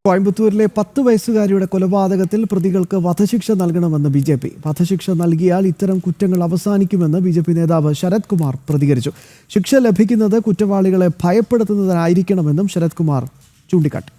കോയമ്പത്തൂരിലെ 10 വയസ്സുകാരിയുടെ കൊലപാതകത്തിൽ പ്രതികൾക്ക് വധശിക്ഷ നൽകണമെന്ന് ബിജെപി. വധശിക്ഷ നൽകിയാൽ ഇത്തരം കുറ്റങ്ങൾ അവസാനിക്കുമെന്ന് ബിജെപി നേതാവ് ശരത് കുമാർ പ്രതികരിച്ചു. ശിക്ഷ ലഭിക്കുന്നത് കുറ്റവാളികളെ ഭയപ്പെടുത്തുന്നതിനായിരിക്കണമെന്നും ശരത് കുമാർ ചൂണ്ടിക്കാട്ടി.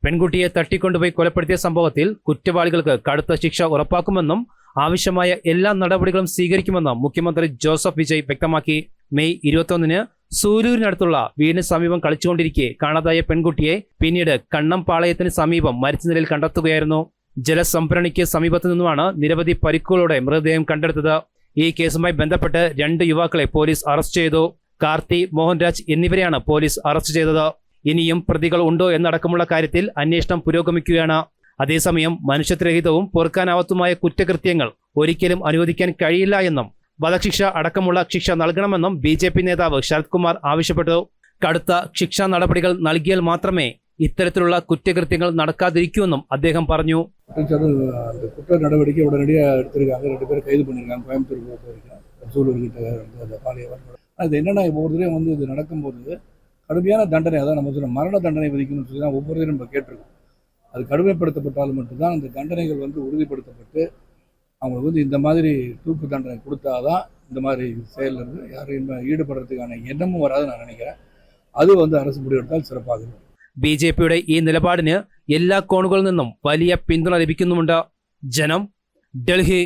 പെൺകുട്ടിയെ തട്ടിക്കൊണ്ടുപോയി കൊലപ്പെടുത്തിയ സംഭവത്തിൽ കുറ്റവാളികൾക്ക് കടുത്ത ശിക്ഷ ഉറപ്പാക്കുമെന്നും ആവശ്യമായ എല്ലാ നടപടികളും സ്വീകരിക്കുമെന്നും മുഖ്യമന്ത്രി ജോസഫ് വിജയ് വ്യക്തമാക്കി. മെയ് 21-ന് സൂലൂരിനടുത്തുള്ള വീടിന് സമീപം കളിച്ചുകൊണ്ടിരിക്കെ കാണാതായ പെൺകുട്ടിയെ പിന്നീട് കണ്ണംപാളയത്തിന് സമീപം മരിച്ച നിലയിൽ കണ്ടെത്തുകയായിരുന്നു. ജലസംഭരണിക്ക് സമീപത്തു നിന്നുമാണ് നിരവധി പരിക്കുകളോടെ മൃതദേഹം കണ്ടെടുത്തത്. ഈ കേസുമായി ബന്ധപ്പെട്ട് 2 യുവാക്കളെ പോലീസ് അറസ്റ്റ് ചെയ്തു. കാർത്തി, മോഹൻരാജ് എന്നിവരെയാണ് പോലീസ് അറസ്റ്റ് ചെയ്തത്. ഇനിയും പ്രതികൾ ഉണ്ടോ എന്നടക്കമുള്ള കാര്യത്തിൽ അന്വേഷണം പുരോഗമിക്കുകയാണ്. അതേസമയം മനുഷ്യത്വരഹിതവും പൊറുക്കാനാവാത്തതുമായ കുറ്റകൃത്യങ്ങൾ ഒരിക്കലും അനുവദിക്കാൻ കഴിയില്ല എന്നും വധശിക്ഷ അടക്കമുള്ള ശിക്ഷ നൽകണമെന്നും ബിജെപി നേതാവ് ശരത് കുമാർ ആവശ്യപ്പെട്ടു. കടുത്ത ശിക്ഷാ നടപടികൾ നൽകിയാൽ മാത്രമേ ഇത്തരത്തിലുള്ള കുറ്റകൃത്യങ്ങൾ നടക്കാതിരിക്കുമെന്നും അദ്ദേഹം പറഞ്ഞു. குற்ற நடவடிக்கை உடனடியாக எடுத்திருக்காங்க. 2 பேர் கைது பண்ணியிருக்காங்க. கோயம்புத்தூர் சூலூர்கிட்ட அது என்னன்னா, ஒவ்வொருத்தரையும் இது நடக்கும்போது கடுமையான தண்டனை, அதான் நம்ம சொல்ல மரண தண்டனை விதிக்கணும்னு சொல்லி தான் ஒவ்வொருத்தரையும் நம்ம கேட்டிருக்கோம். அது கடுமைப்படுத்தப்பட்டாலும் மட்டும்தான் அந்த தண்டனைகள் உறுதிப்படுத்தப்பட்டு அவங்களுக்கு இந்த மாதிரி தூக்கு தண்டனை கொடுத்தாதான் இந்த மாதிரி செயலிருந்து யாரும் ஈடுபடுறதுக்கான எண்ணமும் வராது நான் நினைக்கிறேன். அது அரசு முடிவெடுத்தால் சிறப்பாகும். ബിജെപിയുടെ ഈ നിലപാടിന് എല്ലാ കോണുകളിൽ നിന്നും വലിയ പിന്തുണ ലഭിക്കുന്നുമുണ്ട്. ജനം, ഡൽഹി.